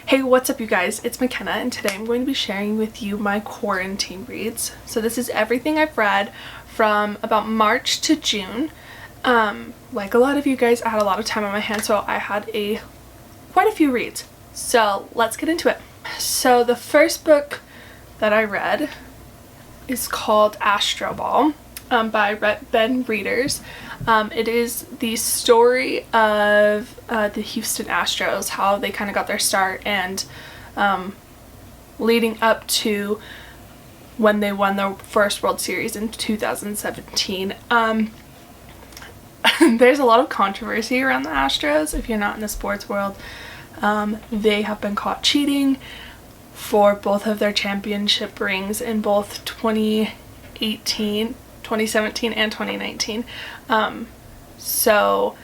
Hey, what's up you guys? It's McKenna and today I'm going to be sharing with you my quarantine reads. So this is everything I've read from about March to June. Like a lot of you guys, I had a lot of time on my hands, so I had quite a few reads. So let's get into it. So the first book that I read is called Astro Ball by Ben Readers. It is the story of the Houston Astros, how they kind of got their start, and leading up to when they won their first World Series in 2017. There's a lot of controversy around the Astros. If you're not in the sports world, they have been caught cheating for both of their championship rings in both 2017 and 2019. So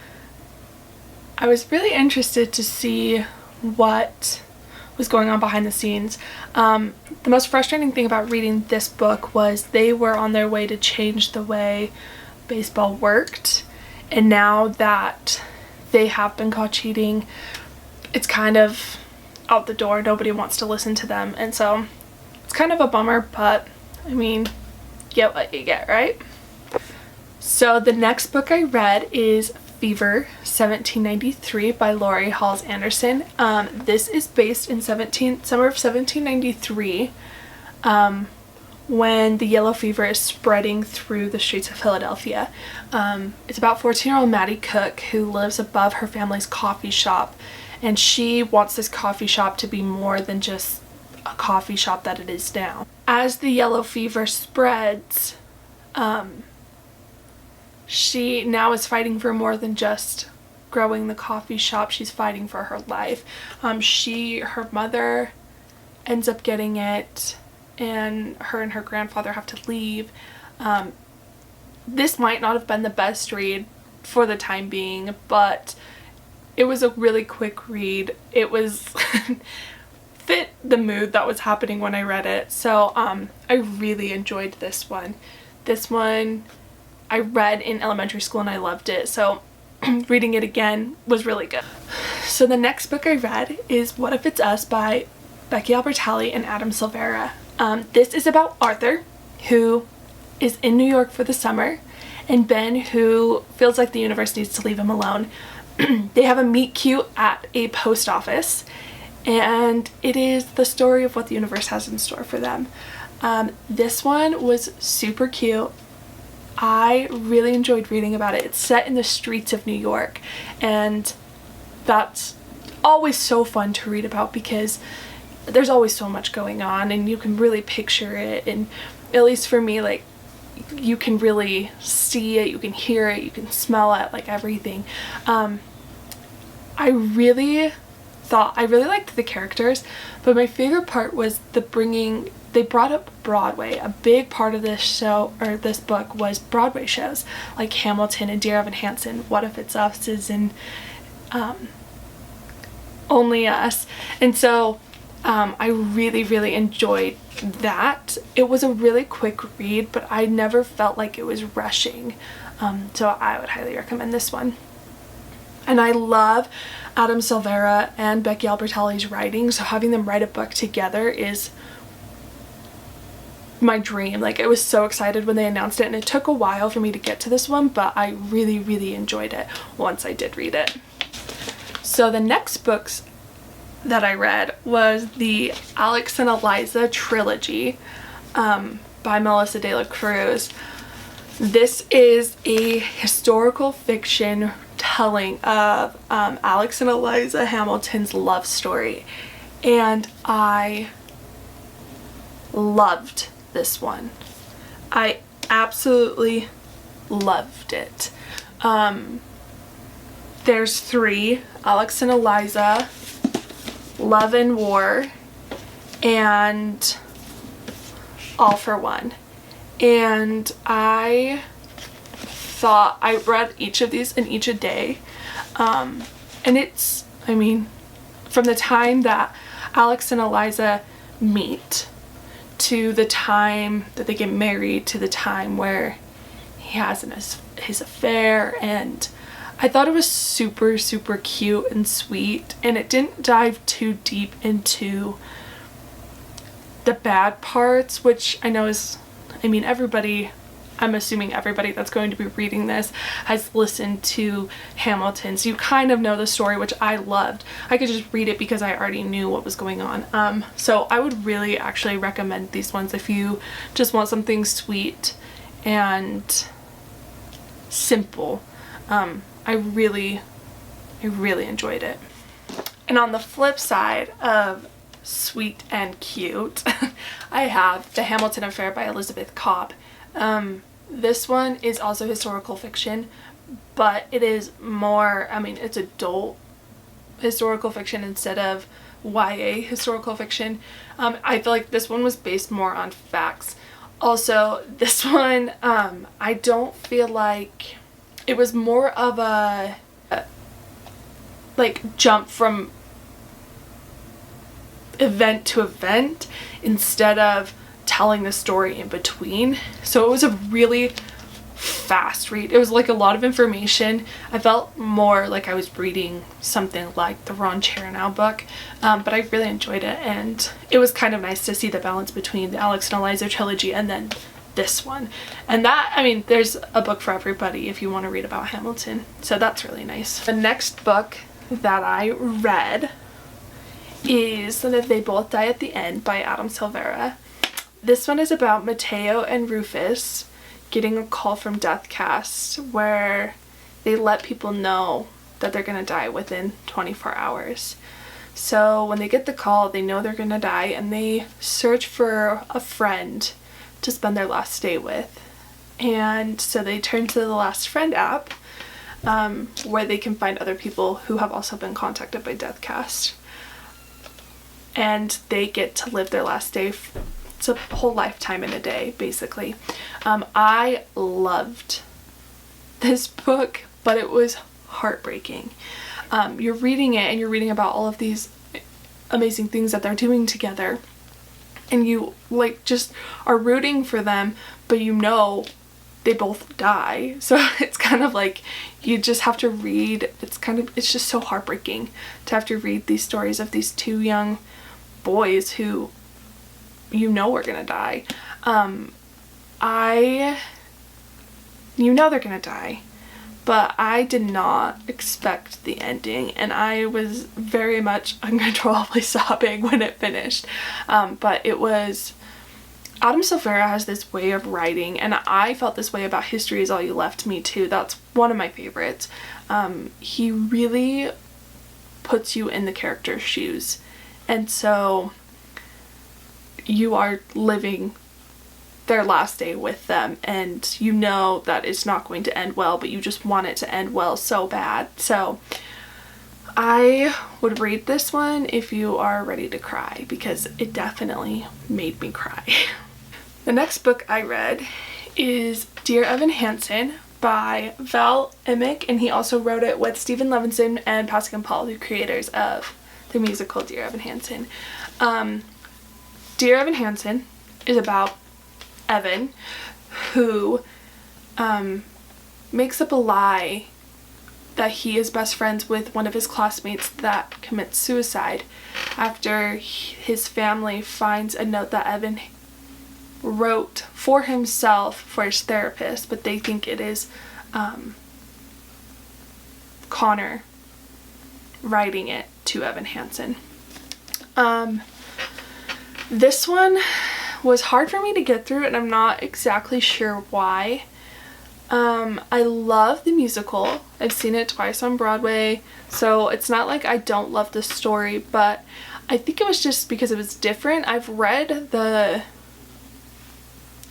I was really interested to see what was going on behind the scenes. The most frustrating thing about reading this book was they were on their way to change the way baseball worked, and now that they have been caught cheating, it's kind of out the door. Nobody wants to listen to them, and so it's kind of a bummer, but I mean, get what you get, right? So the next book I read is Fever 1793 by Laurie Halse Anderson. This is based in summer of 1793, when the yellow fever is spreading through the streets of Philadelphia. It's about 14-year-old Maddie Cook, who lives above her family's coffee shop, and she wants this coffee shop to be more than just a coffee shop that it is now. As the yellow fever spreads, she now is fighting for more than just growing the coffee shop. She's fighting for her life. Her mother ends up getting it, and her grandfather have to leave. This might not have been the best read for the time being, but it was a really quick read. It was fit the mood that was happening when I read it. So I really enjoyed this one. This one I read in elementary school and I loved it, so reading it again was really good. So the next book I read is What If It's Us by Becky Albertalli and Adam Silvera. This is about Arthur, who is in New York for the summer, and Ben, who feels like the universe needs to leave him alone. They have a meet cute at a post office, and it is the story of what the universe has in store for them. This one was super cute. I really enjoyed reading about it. It's set in the streets of New York, and that's always so fun to read about because there's always so much going on and you can really picture it, and at least for me, like, you can really see it, you can hear it, you can smell it, like everything. I really liked the characters, but my favorite part was they brought up Broadway. A big part of this show, or this book, was Broadway shows like Hamilton and Dear Evan Hansen, What If It's Us, and Only Us. And so I really enjoyed that. It was a really quick read, but I never felt like it was rushing. So I would highly recommend this one. And I love Adam Silvera and Becky Albertalli's writing, so having them write a book together is my dream. Like, I was so excited when they announced it, and it took a while for me to get to this one, but I really enjoyed it once I did read it. So the next books that I read was the Alex and Eliza Trilogy by Melissa De La Cruz. This is a historical fiction telling of Alex and Eliza Hamilton's love story, and I loved this one. I absolutely loved it. There's three: Alex and Eliza, Love and War, and All for One. And I thought I read each of these in each a day, and it's, I mean, from the time that Alex and Eliza meet to the time that they get married to the time where he has his affair, and I thought it was super, super cute and sweet, and it didn't dive too deep into the bad parts, which I know is, I mean, everybody, I'm assuming everybody that's going to be reading this has listened to Hamilton, so you kind of know the story, which I loved. I could just read it because I already knew what was going on. So I would really actually recommend these ones if you just want something sweet and simple. I really enjoyed it. And on the flip side of sweet and cute, I have The Hamilton Affair by Elizabeth Cobb. This one is also historical fiction, but it is more, I mean, it's adult historical fiction instead of YA historical fiction. I feel like this one was based more on facts. Also, this one, I don't feel like it was more of a like jump from event to event instead of telling the story in between. So it was a really fast read. It was like a lot of information. I felt more like I was reading something like the Ron Chernow book, but I really enjoyed it, and it was kind of nice to see the balance between the Alex and Eliza trilogy and then this one. And that, I mean, there's a book for everybody if you want to read about Hamilton, so that's really nice. The next book that I read is That They Both Die at the End by Adam Silvera. This one is about Mateo and Rufus getting a call from Deathcast where they let people know that they're gonna die within 24 hours. So when they get the call, they know they're gonna die, and they search for a friend to spend their last day with. And so they turn to the Last Friend app, where they can find other people who have also been contacted by Deathcast. And they get to live their last day. It's a whole lifetime in a day, basically. I loved this book, but it was heartbreaking. You're reading it and you're reading about all of these amazing things that they're doing together, and you like just are rooting for them, but you know they both die. So it's kind of like you just have to read. It's just so heartbreaking to have to read these stories of these two young boys who you know are gonna die. You know they're gonna die, but I did not expect the ending, and I was very much uncontrollably sobbing when it finished. But it was, Adam Silvera has this way of writing, and I felt this way about History Is All You Left Me too. That's one of my favorites. He really puts you in the character's shoes, and so you are living their last day with them, and you know that it's not going to end well, but you just want it to end well so bad. So I would read this one if you are ready to cry, because it definitely made me cry. The next book I read is Dear Evan Hansen by Val Emick, and he also wrote it with Stephen Levinson and Pascal Paul, the creators of the musical Dear Evan Hansen. Dear Evan Hansen is about Evan, who makes up a lie that he is best friends with one of his classmates that commits suicide after his family finds a note that Evan wrote for himself for his therapist, but they think it is Connor writing it to Evan Hansen. This one was hard for me to get through, and I'm not exactly sure why. I love the musical. I've seen it twice on Broadway, so it's not like I don't love the story, but I think it was just because it was different. I've read the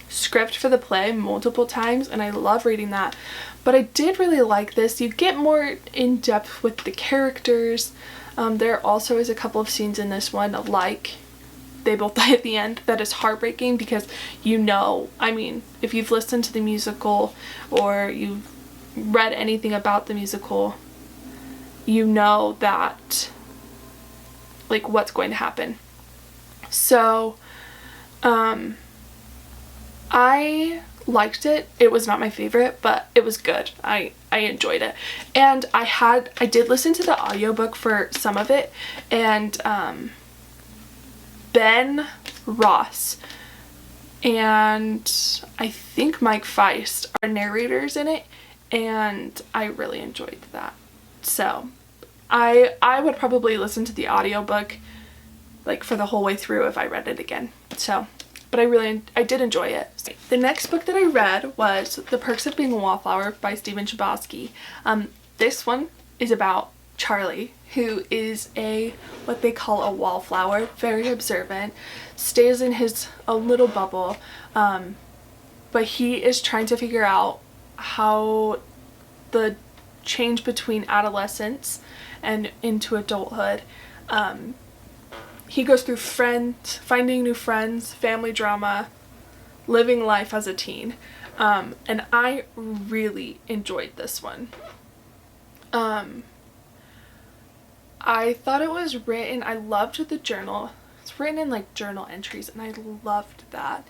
script for the play multiple times, and I love reading that, but I did really like this. You get more in depth with the characters. There also is a couple of scenes in this one, like They Both Die at the End, that is heartbreaking, because you know, I mean, if you've listened to the musical or you've read anything about the musical, you know that, like, what's going to happen. So I liked it. It was not my favorite, but it was good. I enjoyed it. And I did listen to the audiobook for some of it, and Ben Ross and I think Mike Feist are narrators in it, and I really enjoyed that. So I would probably listen to the audiobook like for the whole way through if I read it again. So, but I did enjoy it. The next book that I read was The Perks of Being a Wallflower by Stephen Chbosky. This one is about Charlie, who is what they call a wallflower, very observant, stays in his little bubble, but he is trying to figure out how the change between adolescence and into adulthood. He goes through finding new friends, family drama, living life as a teen, and I really enjoyed this one. I thought it was written, I loved the journal. It's written in like journal entries, and I loved that.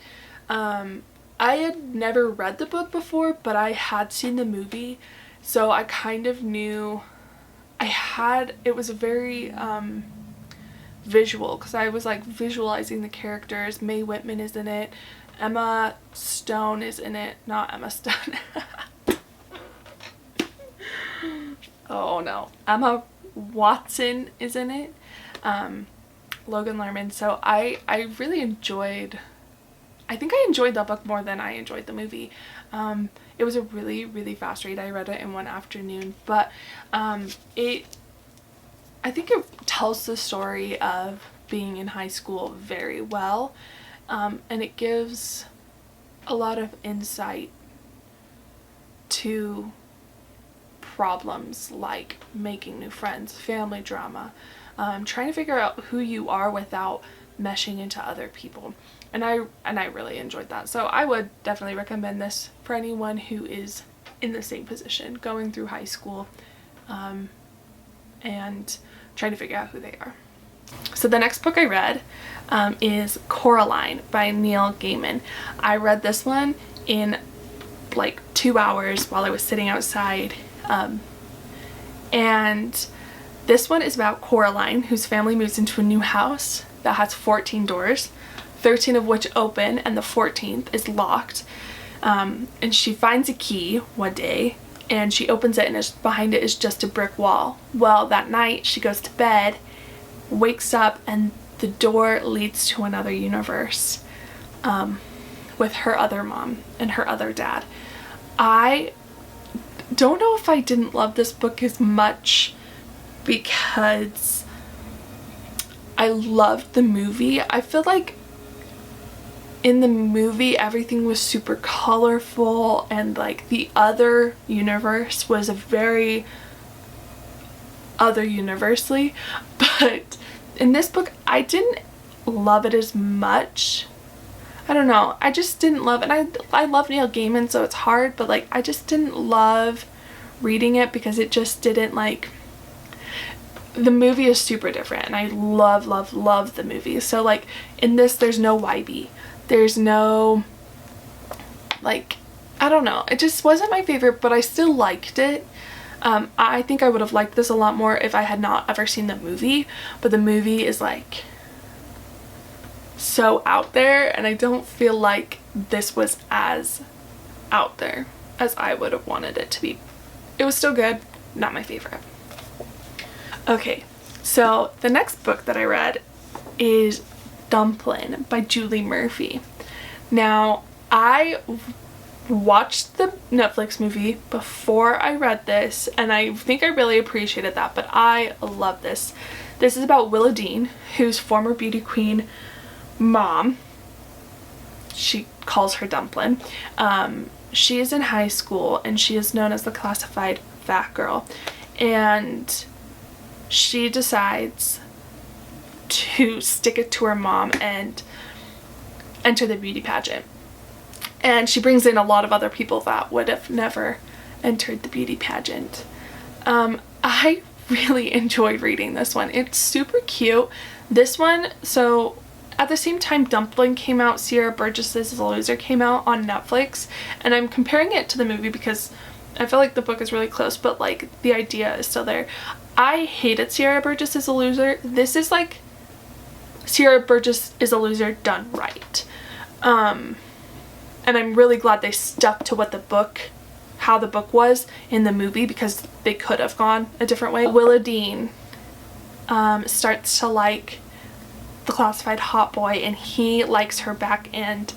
I had never read the book before, but I had seen the movie, so I kind of knew it was a very visual, because I was like visualizing the characters. Mae Whitman is in it. Emma Stone is in it. Not Emma Stone. Oh no. Emma Watson is in it. Logan Lerman. So I really enjoyed, I think I enjoyed the book more than I enjoyed the movie. It was a really, really fast read. I read it in one afternoon, but I think it tells the story of being in high school very well, and it gives a lot of insight to problems like making new friends, family drama, trying to figure out who you are without meshing into other people, and I really enjoyed that. So I would definitely recommend this for anyone who is in the same position, going through high school, and trying to figure out who they are. So the next book I read is Coraline by Neil Gaiman. I read this one in like 2 hours while I was sitting outside, and this one is about Coraline, whose family moves into a new house that has 14 doors, 13 of which open and the 14th is locked, and she finds a key one day and she opens it, and behind it is just a brick wall. Well, that night she goes to bed, wakes up, and the door leads to another universe, with her other mom and her other dad. I don't know if I didn't love this book as much because I loved the movie. I feel like in the movie everything was super colorful, and like the other universe was a very other universely, but in this book I didn't love it as much. I don't know, I just didn't love it. And I love Neil Gaiman, so it's hard, but like I just didn't love reading it because it just didn't, like, the movie is super different and I love the movie. So like in this there's no YB, there's no, like, I don't know, it just wasn't my favorite, but I still liked it. I think I would have liked this a lot more if I had not ever seen the movie, but the movie is like so out there, and I don't feel like this was as out there as I would have wanted it to be. It was still good, not my favorite. Okay, so the next book that I read is Dumplin by Julie Murphy. Now, I watched the Netflix movie before I read this, and I think I really appreciated that, but I love this. This is about Willa Dean, whose former beauty queen mom, she calls her Dumplin. She is in high school and she is known as the classified fat girl, and she decides to stick it to her mom and enter the beauty pageant. And she brings in a lot of other people that would have never entered the beauty pageant. I really enjoyed reading this one. It's super cute. This one, so at the same time Dumplin came out, Sierra Burgess's Loser came out on Netflix, and I'm comparing it to the movie because I feel like the book is really close, but like the idea is still there. I hated Sierra Burgess is a Loser. This is like Sierra Burgess is a Loser done right. And I'm really glad they stuck to what the book, how the book was in the movie, because they could have gone a different way. Willa Dean starts to like the classified hot boy, and he likes her back, and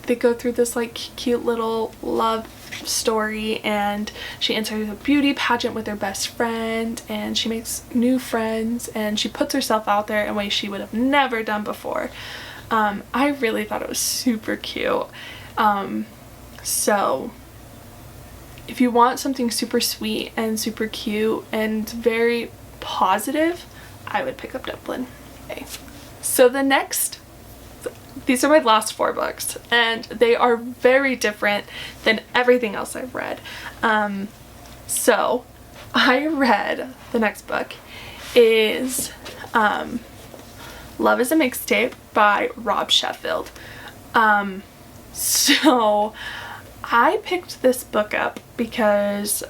they go through this like cute little love story, and she enters a beauty pageant with her best friend, and she makes new friends, and she puts herself out there in ways she would have never done before. I really thought it was super cute. So if you want something super sweet and super cute and very positive, I would pick up Dumplin. Okay. So these are my last 4 books, and they are very different than everything else I've read. So I read, the next book is Love is a Mixtape by Rob Sheffield. So I picked this book up because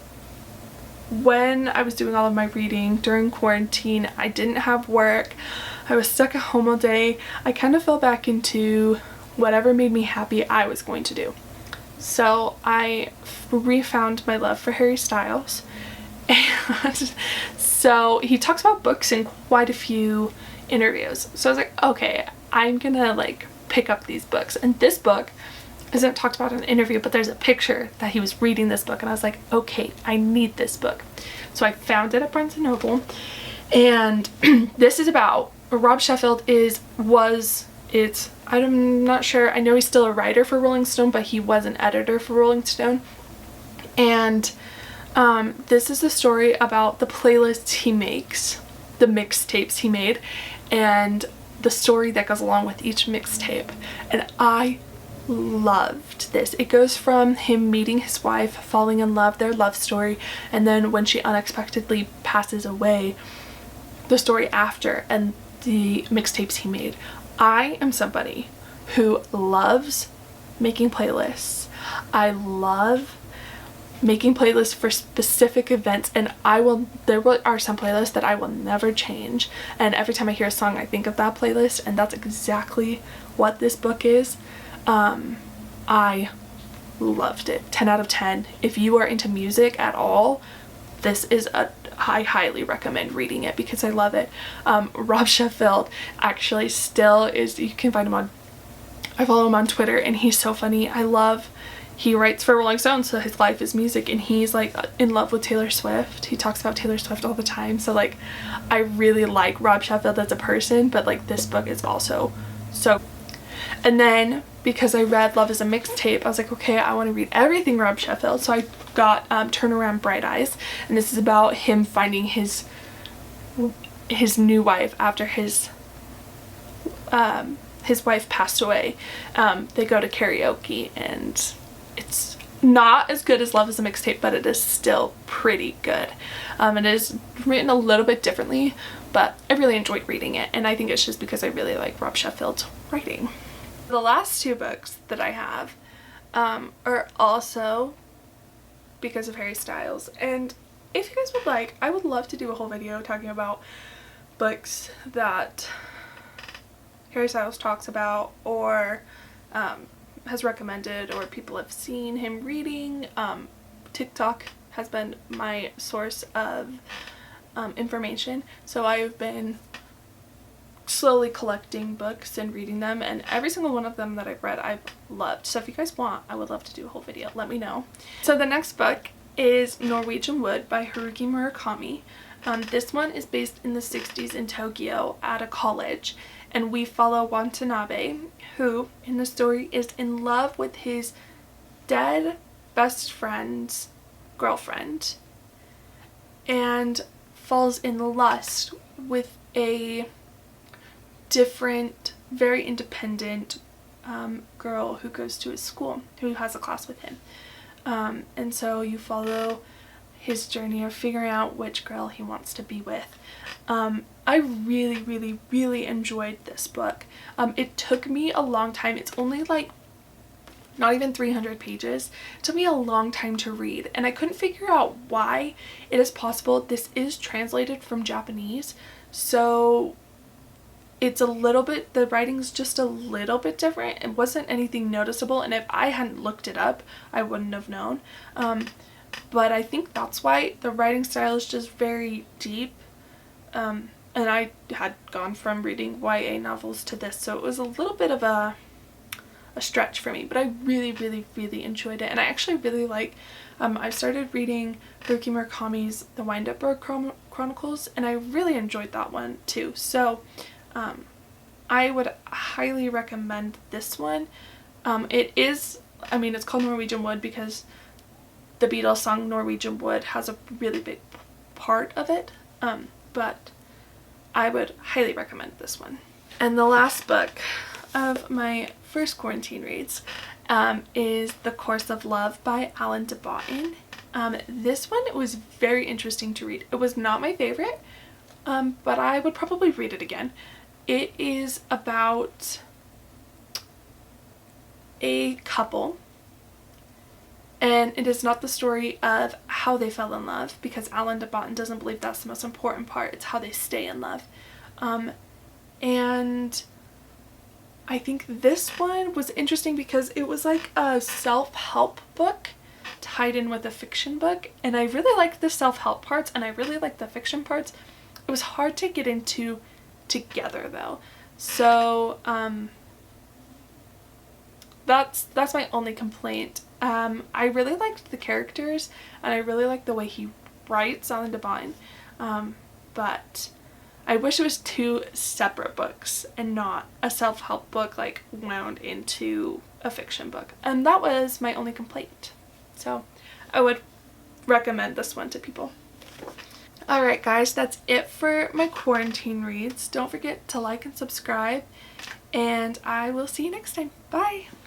when I was doing all of my reading during quarantine, I didn't have work. I was stuck at home all day. I kind of fell back into whatever made me happy I was going to do. So I refound my love for Harry Styles. And so he talks about books in quite a few interviews. So I was like, okay, I'm gonna like pick up these books. And this book isn't talked about in an interview, but there's a picture that he was reading this book, and I was like, okay, I need this book. So I found it at Barnes & Noble, and this is about Rob Sheffield I'm not sure, I know he's still a writer for Rolling Stone, but he was an editor for Rolling Stone. And this is a story about the playlists he makes, the mixtapes he made, and the story that goes along with each mixtape. And I loved this. It goes from him meeting his wife, falling in love, their love story, and then when she unexpectedly passes away, the story after, and the mixtapes he made. I am somebody who loves making playlists. I love making playlists for specific events, and there are some playlists that I will never change, and every time I hear a song I think of that playlist, and that's exactly what this book is. I loved it. 10 out of 10. If you are into music at all, I highly recommend reading it because I love it. Rob Sheffield actually still is, you can find him I follow him on Twitter, and he's so funny. He writes for Rolling Stone, so his life is music, and he's like in love with Taylor Swift. He talks about Taylor Swift all the time, so like I really like Rob Sheffield as a person, but like this book is also so. And then because I read Love is a Mixtape, I was like, okay, I want to read everything Rob Sheffield, so I got Turn Around Bright Eyes, and this is about him finding his new wife after his wife passed away. They go to karaoke, and it's not as good as Love is a Mixtape, but it is still pretty good. It is written a little bit differently, but I really enjoyed reading it, and I think it's just because I really like Rob Sheffield's writing. The last 2 books that I have are also because of Harry Styles, and if you guys would like, I would love to do a whole video talking about books that Harry Styles talks about or has recommended or people have seen him reading. TikTok has been my source of information, so I've been slowly collecting books and reading them, and every single one of them that I've read I've loved. So if you guys want, I would love to do a whole video. Let me know. So the next book is Norwegian Wood by Haruki Murakami. This one is based in the 60s in Tokyo at a college, and we follow Watanabe, who in the story is in love with his dead best friend's girlfriend and falls in lust with a different, very independent girl who goes to his school, who has a class with him. And so you follow his journey of figuring out which girl he wants to be with. I really enjoyed this book. It took me a long time. It's only like not even 300 pages. It took me a long time to read, and I couldn't figure out why. It is possible this is translated from Japanese, so it's a little bit, the writing's just a little bit different. It wasn't anything noticeable, and if I hadn't looked it up, I wouldn't have known. But I think that's why the writing style is just very deep. And I had gone from reading YA novels to this, so it was a little bit of a stretch for me, but I really enjoyed it. And I actually really like, I started reading Haruki Murakami's The Wind-Up Bird Chronicles, and I really enjoyed that one too. So I would highly recommend this one. It is, I mean, it's called Norwegian Wood because the Beatles song Norwegian Wood has a really big part of it, but I would highly recommend this one. And the last book of my first quarantine reads is The Course of Love by Alan de Botton. This one was very interesting to read. It was not my favorite, but I would probably read it again. It is about a couple, and it is not the story of how they fell in love, because Alan de Botton doesn't believe that's the most important part. It's how they stay in love. And I think this one was interesting because it was like a self-help book tied in with a fiction book, and I really liked the self-help parts and I really liked the fiction parts. It was hard to get into together though, so that's my only complaint. I really liked the characters and I really liked the way he writes, Alan de Botton, but I wish it was two separate books and not a self-help book like wound into a fiction book, and that was my only complaint. So I would recommend this one to people. Alright guys, that's it for my quarantine reads. Don't forget to like and subscribe, and I will see you next time. Bye!